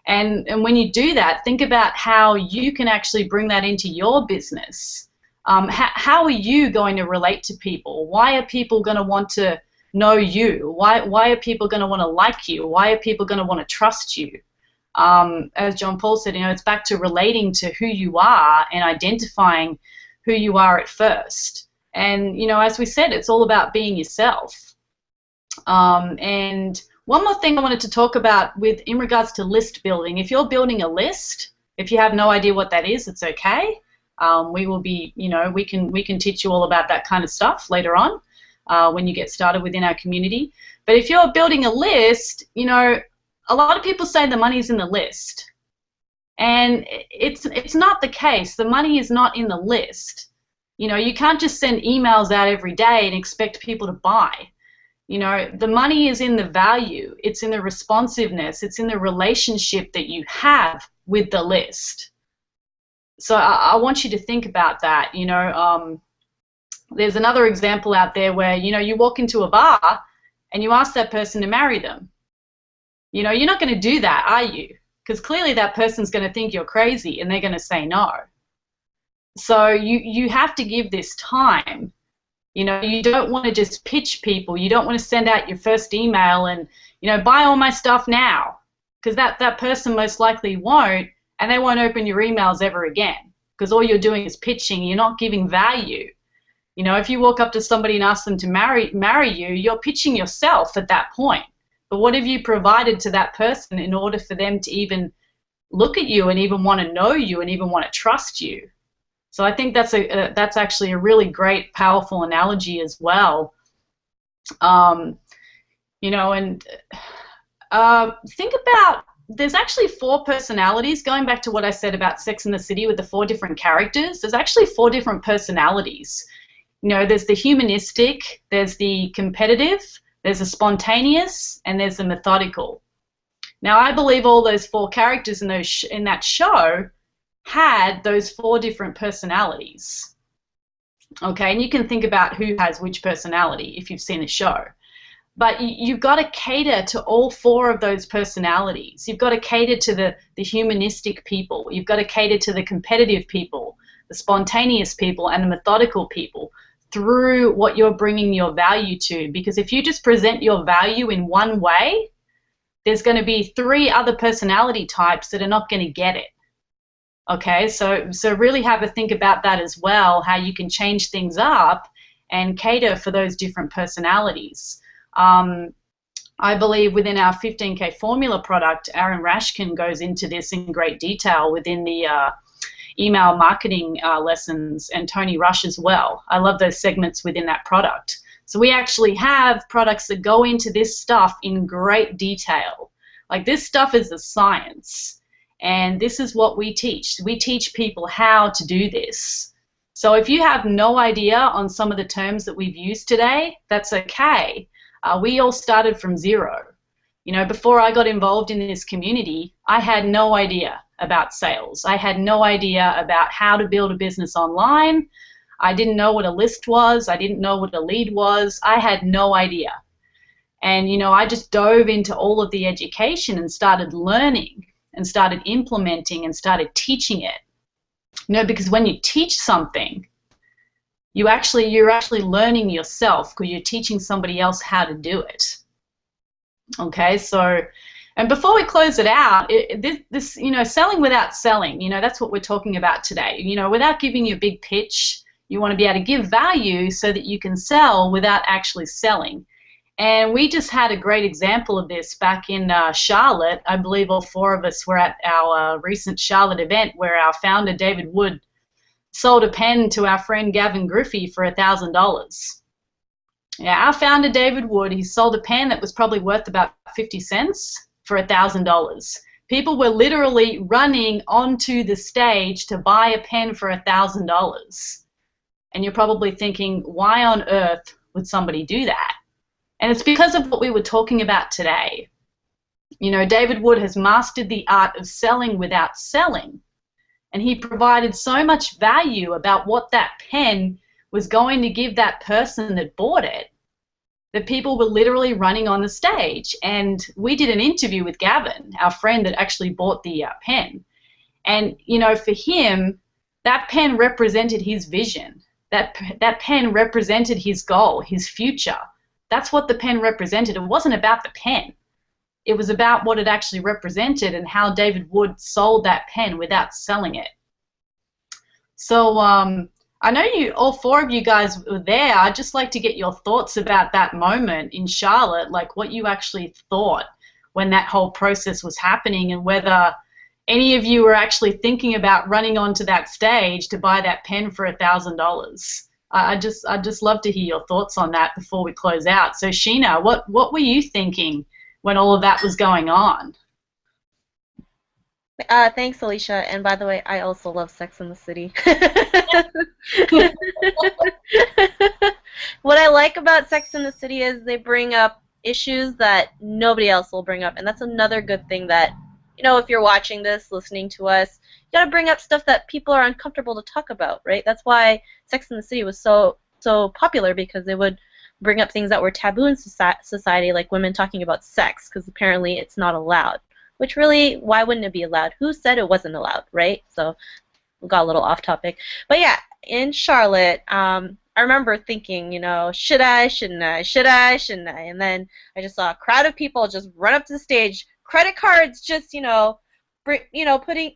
And when you do that, think about how you can actually bring that into your business. How are you going to relate to people? Why are people going to want to know you? Why are people going to want to like you? Why are people going to want to trust you? As John Paul said, it's back to relating to who you are and identifying who you are at first. And, as we said, it's all about being yourself. And one more thing I wanted to talk about in regards to list building. If you're building a list, if you have no idea what that is, it's okay. We will be, we can teach you all about that kind of stuff later on when you get started within our community. But if you're building a list, a lot of people say the money's in the list. And it's not the case. The money is not in the list. You can't just send emails out every day and expect people to buy. The money is in the value. It's in the responsiveness. It's in the relationship that you have with the list. So I want you to think about that. There's another example out there where, you walk into a bar and you ask that person to marry them. You're not going to do that, are you? Because clearly that person's going to think you're crazy and they're going to say no. So you have to give this time. You don't want to just pitch people. You don't want to send out your first email and, buy all my stuff now. Because that person most likely won't, and they won't open your emails ever again. Because all you're doing is pitching. You're not giving value. If you walk up to somebody and ask them to marry you, you're pitching yourself at that point. But what have you provided to that person in order for them to even look at you and even want to know you and even want to trust you? So I think that's actually a really great, powerful analogy as well. And think about, there's actually 4 personalities. Going back to what I said about Sex and the City with the 4 different characters, there's actually 4 different personalities. There's the humanistic, there's the competitive, there's the spontaneous, and there's the methodical. Now, I believe all those 4 characters in that show had those 4 different personalities. Okay, and you can think about who has which personality if you've seen the show. But you've got to cater to all 4 of those personalities. You've got to cater to the humanistic people. You've got to cater to the competitive people, the spontaneous people, and the methodical people through what you're bringing your value to. Because if you just present your value in one way, there's going to be 3 other personality types that are not going to get it. Okay, so really have a think about that as well, how you can change things up and cater for those different personalities. I believe within our 15K formula product, Aaron Rashkin goes into this in great detail within the email marketing lessons, and Tony Rush as well. I love those segments within that product. So we actually have products that go into this stuff in great detail. Like, this stuff is a science. And this is what we teach. We teach people how to do this. So if you have no idea on some of the terms that we've used today, that's okay. We all started from zero. Before I got involved in this community, I had no idea about sales. I had no idea about how to build a business online. I didn't know what a list was. I didn't know what a lead was. I had no idea. And, I just dove into all of the education and started learning and started implementing and started teaching it. Because when you teach something, you're actually learning yourself, because you're teaching somebody else how to do it. Okay, so, and before we close it out, this selling without selling, that's what we're talking about today. Without giving you a big pitch, you want to be able to give value so that you can sell without actually selling. And we just had a great example of this back in Charlotte. I believe all 4 of us were at our recent Charlotte event, where our founder, David Wood, sold a pen to our friend Gavin Griffey for $1,000. Yeah, our founder, David Wood, he sold a pen that was probably worth about 50 cents for $1,000. People were literally running onto the stage to buy a pen for $1,000. And you're probably thinking, why on earth would somebody do that? And it's because of what we were talking about today. David Wood has mastered the art of selling without selling. And he provided so much value about what that pen was going to give that person that bought it, that people were literally running on the stage. And we did an interview with Gavin, our friend that actually bought the pen. And, you know, for him, that pen represented his vision. That pen represented his goal, his future. That's what the pen represented. It wasn't about the pen. It was about what it actually represented and how David Wood sold that pen without selling it. So I know all four of you guys were there. I'd just like to get your thoughts about that moment in Charlotte, like what you actually thought when that whole process was happening, and whether any of you were actually thinking about running onto that stage to buy that pen for $1,000. I'd just love to hear your thoughts on that before we close out. So Sheena, what were you thinking when all of that was going on? Thanks, Alesha. And by the way, I also love Sex and the City. What I like about Sex and the City is they bring up issues that nobody else will bring up, and that's another good thing that, you know, if you're watching this, listening to us, you gotta bring up stuff that people are uncomfortable to talk about, right? That's why Sex and the City was so popular, because they would bring up things that were taboo in society, like women talking about sex, because apparently it's not allowed. Which really, why wouldn't it be allowed? Who said it wasn't allowed, right? So we got a little off topic. But yeah, in Charlotte, I remember thinking, you know, should I, shouldn't I, should I, shouldn't I? And then I just saw a crowd of people just run up to the stage, credit cards just, you know, putting,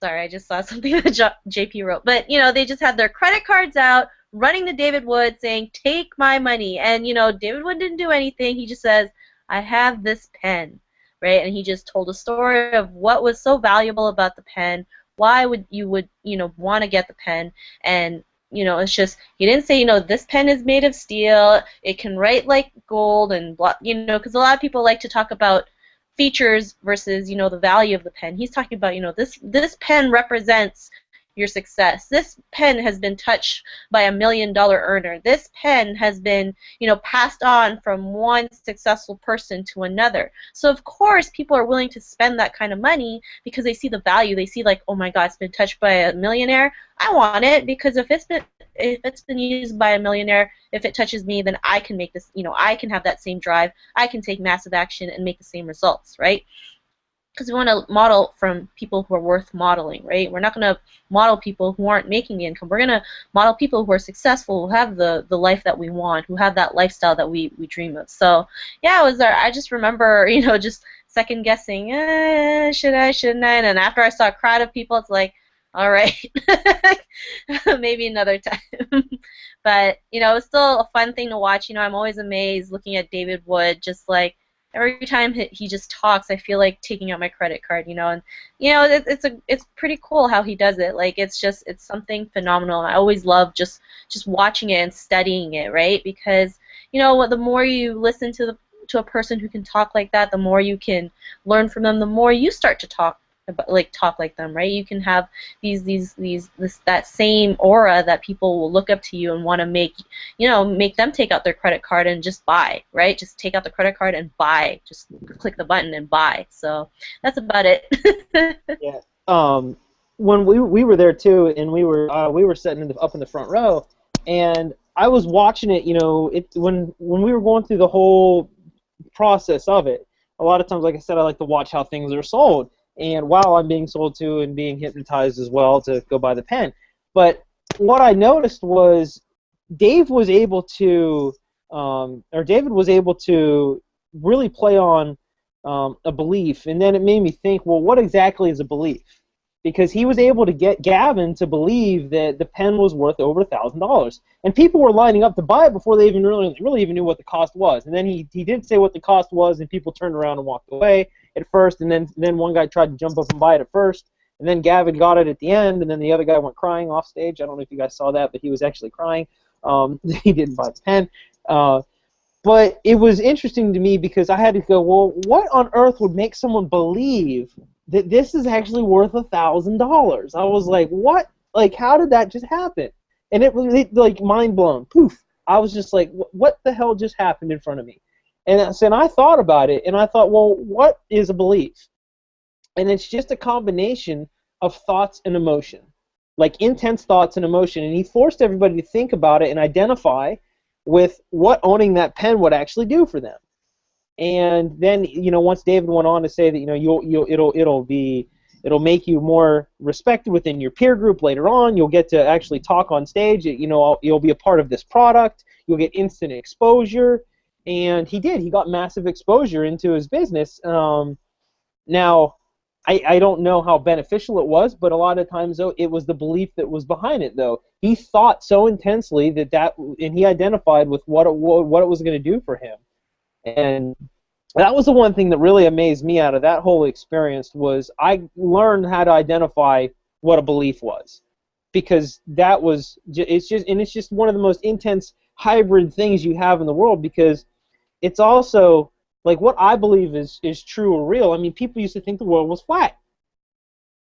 sorry, I just saw something that JP wrote. But, you know, they just had their credit cards out, running to David Wood saying, take my money. And, you know, David Wood didn't do anything. He just says, I have this pen. Right, and he just told a story of what was so valuable about the pen, why would you want to get the pen, and you know, it's just, he didn't say, you know, this pen is made of steel, it can write like gold, and blah, you know, because a lot of people like to talk about features versus, you know, the value of the pen. He's talking about, you know, this pen represents your success. This pen has been touched by a $1 million earner. This pen has been, you know, passed on from one successful person to another. So of course people are willing to spend that kind of money because they see the value. They see like, oh my God, it's been touched by a millionaire. I want it, because if it's been used by a millionaire, if it touches me, then I can make this, you know, I can have that same drive. I can take massive action and make the same results, right? Because we want to model from people who are worth modeling, right? We're not going to model people who aren't making the income. We're going to model people who are successful, who have the life that we want, who have that lifestyle that we dream of. So, yeah, I just remember, you know, just second guessing, should I, shouldn't I? And then after I saw a crowd of people, it's like, all right, maybe another time. But, you know, it's still a fun thing to watch. You know, I'm always amazed looking at David Wood, just like, every time he just talks, I feel like taking out my credit card, you know, and you know, it's pretty cool how he does it. Like, it's something phenomenal. I always love just watching it and studying it, right? Because, you know, the more you listen to a person who can talk like that, the more you can learn from them, the more you start to talk like them, right? You can have that same aura that people will look up to you and want to make them take out their credit card and just buy, right? Just take out the credit card and buy. Just click the button and buy. So that's about it. Yeah. When we were there too, and we were sitting up in the front row, and I was watching it. You know, when we were going through the whole process of it, a lot of times, like I said, I like to watch how things are sold. And while I'm being sold to and being hypnotized as well to go buy the pen. But what I noticed was David was able to really play on a belief, and then it made me think, well, what exactly is a belief? Because he was able to get Gavin to believe that the pen was worth over $1,000, and people were lining up to buy it before they even really even knew what the cost was. And then he did say what the cost was, and people turned around and walked away at first, and then one guy tried to jump up and buy it at first, and then Gavin got it at the end, and then the other guy went crying off stage. I don't know if you guys saw that, but he was actually crying. He didn't buy the pen. But it was interesting to me because I had to go, well, what on earth would make someone believe that this is actually worth $1,000? I was like, what? Like, how did that just happen? And it was like mind blown. Poof. I was just like, what the hell just happened in front of me? And I thought about it, and I thought, well, what is a belief? And it's just a combination of thoughts and emotion, like intense thoughts and emotion. And he forced everybody to think about it and identify with what owning that pen would actually do for them. And then, once David went on to say that, it'll make you more respected within your peer group later on. You'll get to actually talk on stage. You'll be a part of this product. You'll get instant exposure. And he did. He got massive exposure into his business. Now, I don't know how beneficial it was, but a lot of times, though, it was the belief that was behind it, though. He thought so intensely and he identified with what it was going to do for him. And that was the one thing that really amazed me out of that whole experience was I learned how to identify what a belief was, because it's just one of the most intense hybrid things you have in the world, because it's also like what I believe is true or real. I mean, people used to think the world was flat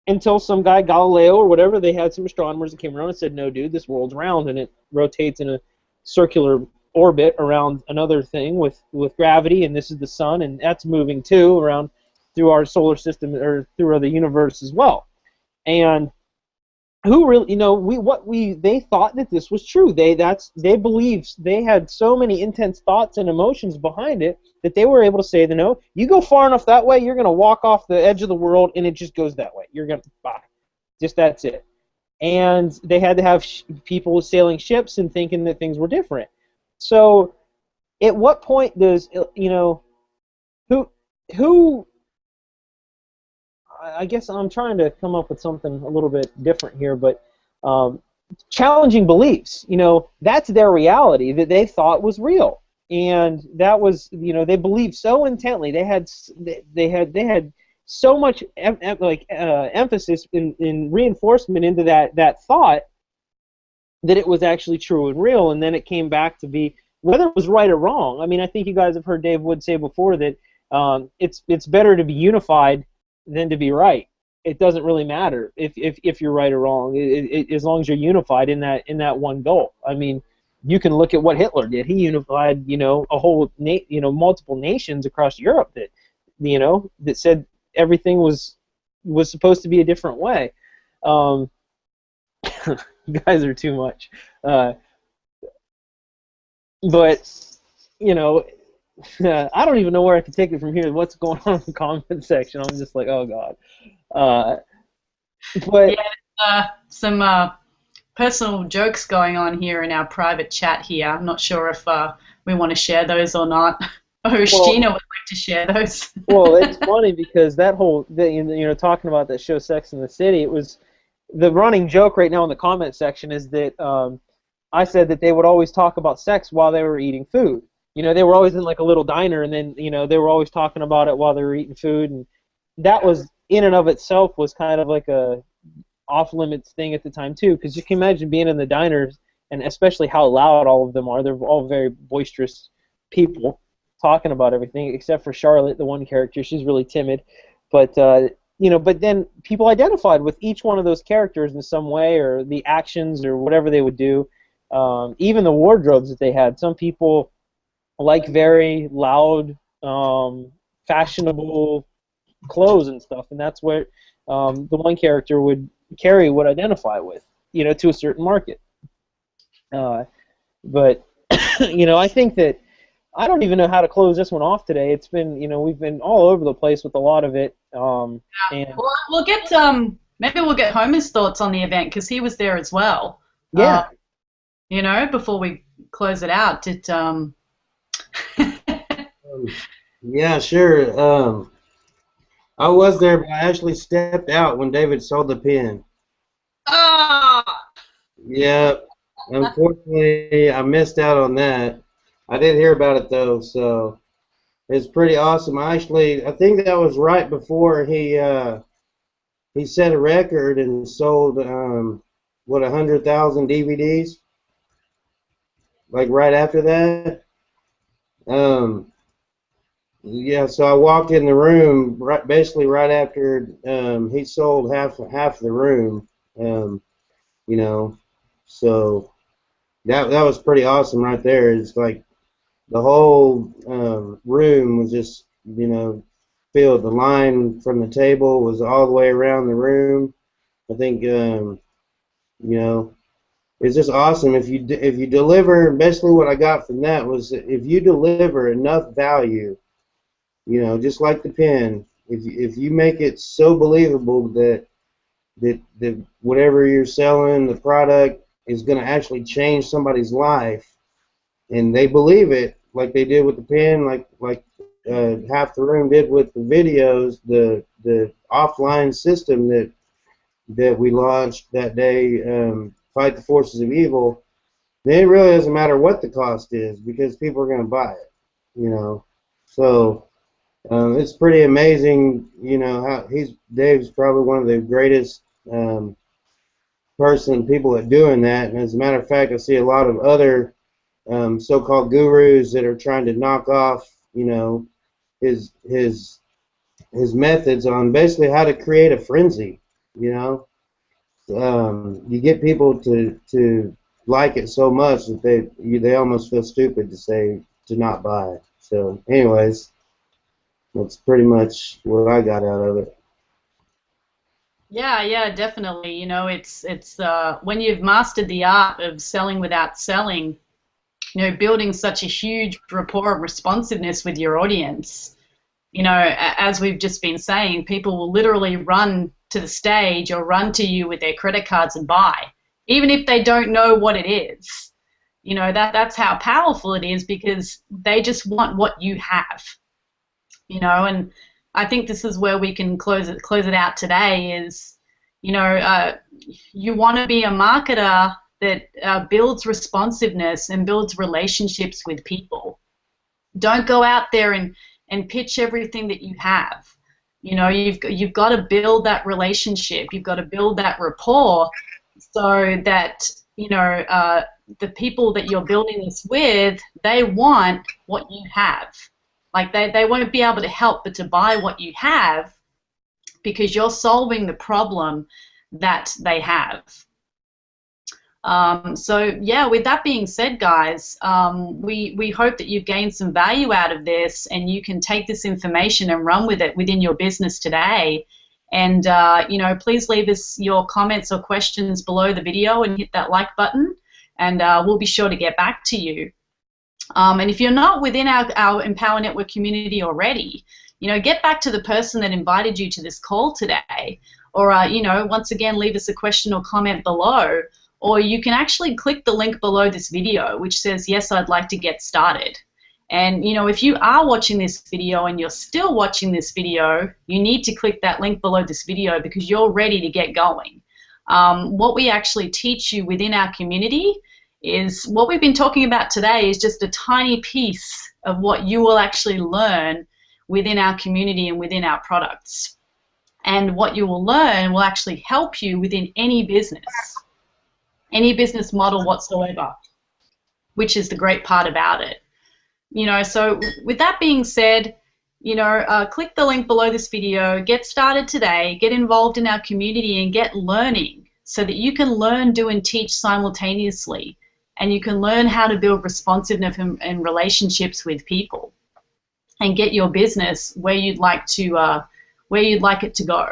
until some guy, Galileo or whatever, they had some astronomers that came around and said, no, dude, this world's round and it rotates in a circular orbit around another thing with gravity, and this is the sun, and that's moving too around through our solar system or through the universe as well. And who really, they thought that this was true. They believed, they had so many intense thoughts and emotions behind it that they were able to say, no, you go far enough that way, you're going to walk off the edge of the world, and it just goes that way. You're going to, bye. Just that's it. And they had to have people sailing ships and thinking that things were different. So, at what point does, who, I guess I'm trying to come up with something a little bit different here, but challenging beliefs, that's their reality that they thought was real. And that was, they believed so intently, they had so much emphasis in reinforcement into that thought, that it was actually true and real, and then it came back to be whether it was right or wrong. I mean, I think you guys have heard Dave Wood say before that it's better to be unified than to be right. It doesn't really matter if you're right or wrong, as long as you're unified in that one goal. I mean, you can look at what Hitler did. He unified, a whole multiple nations across Europe that said everything was supposed to be a different way. You guys are too much. But, I don't even know where I can take it from here. What's going on in the comment section? I'm just like, oh, God. But yeah, some personal jokes going on here in our private chat here. I'm not sure if we want to share those or not. Oh, Sheena would like to share those. Well, it's funny because that whole, talking about that show Sex and the City, it was the running joke right now in the comment section is that I said that they would always talk about sex while they were eating food. They were always in like a little diner, and then they were always talking about it while they were eating food, and that was in and of itself was kind of like a off-limits thing at the time too, because you can imagine being in the diners, and especially how loud all of them are. They're all very boisterous people talking about everything, except for Charlotte, the one character. She's really timid, but but then people identified with each one of those characters in some way, or the actions, or whatever they would do. Even the wardrobes that they had. Some people like very loud, fashionable clothes and stuff, and that's what the one character would identify with, to a certain market. But I think that I don't even know how to close this one off today. It's been, we've been all over the place with a lot of it. And well, we'll get maybe we'll get Homer's thoughts on the event because he was there as well. Yeah. Before we close it out, yeah, sure. I was there, but I actually stepped out when David sold the pen. Ah. Yeah, unfortunately, I missed out on that. I did hear about it though, so it's pretty awesome. I think that was right before he set a record and sold 100,000 DVDs, like right after that. Yeah, so I walked in the room basically right after he sold half the room. So that was pretty awesome right there. It's like the whole room was just filled. The line from the table was all the way around the room. I think it it's just awesome. If you deliver, basically what I got from that was that if you deliver enough value, you know, just like the pen, if you make it so believable that whatever you're selling, the product is going to actually change somebody's life, and they believe it, like they did with the pen, like half the room did with the videos, the offline system that we launched that day, Fight the Forces of Evil. Then it really doesn't matter what the cost is because people are going to buy it, you know. So it's pretty amazing, you know, how Dave's probably one of the greatest people at doing that. And as a matter of fact, I see a lot of other so-called gurus that are trying to knock off, you know, his methods on basically how to create a frenzy, you know. You get people to like it so much that they almost feel stupid to not buy. So, anyways, that's pretty much what I got out of it. Yeah, yeah, definitely. You know, it's when you've mastered the art of selling without selling, you know, building such a huge rapport and responsiveness with your audience. You know, as we've just been saying, people will literally run to the stage or run to you with their credit cards and buy, even if they don't know what it is. You know, that's how powerful it is because they just want what you have. You know, and I think this is where we can close it out today is, you know, you want to be a marketer that builds responsiveness and builds relationships with people. Don't go out there and pitch everything that you have. You know, you've got to build that relationship. You've got to build that rapport so that, you know, the people that you're building this with, they want what you have. Like they won't be able to help but to buy what you have because you're solving the problem that they have. So yeah, with that being said, guys, we hope that you've gained some value out of this and you can take this information and run with it within your business today. And you know, please leave us your comments or questions below the video and hit that like button, and we'll be sure to get back to you. And if you're not within our Empower Network community already, you know, get back to the person that invited you to this call today, or you know, once again, leave us a question or comment below. Or you can actually click the link below this video which says, yes, I'd like to get started. And you know, if you are watching this video and you're still watching this video, you need to click that link below this video because you're ready to get going. What we actually teach you within our community is what we've been talking about today is just a tiny piece of what you will actually learn within our community and within our products. And what you will learn will actually help you within any business model whatsoever, which is the great part about it. You know, so with that being said, you know, click the link below this video, get started today, get involved in our community and get learning so that you can learn, do, and teach simultaneously, and you can learn how to build responsiveness and relationships with people and get your business where you'd like it to go.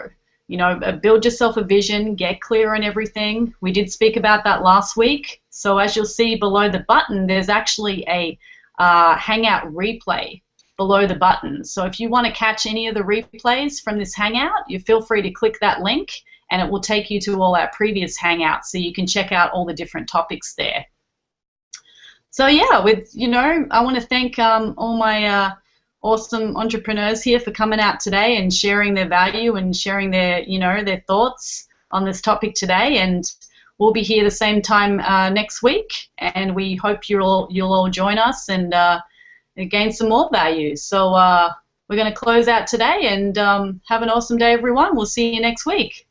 You know, build yourself a vision, get clear on everything. We did speak about that last week. So as you'll see below the button, there's actually a Hangout replay below the button. So if you want to catch any of the replays from this Hangout, you feel free to click that link and it will take you to all our previous Hangouts so you can check out all the different topics there. So yeah, you know, I want to thank all my awesome entrepreneurs here for coming out today and sharing their value and sharing their, you know, their thoughts on this topic today. And we'll be here the same time next week, and we hope you'll all join us and gain some more value. So we're going to close out today, and have an awesome day, everyone. We'll see you next week.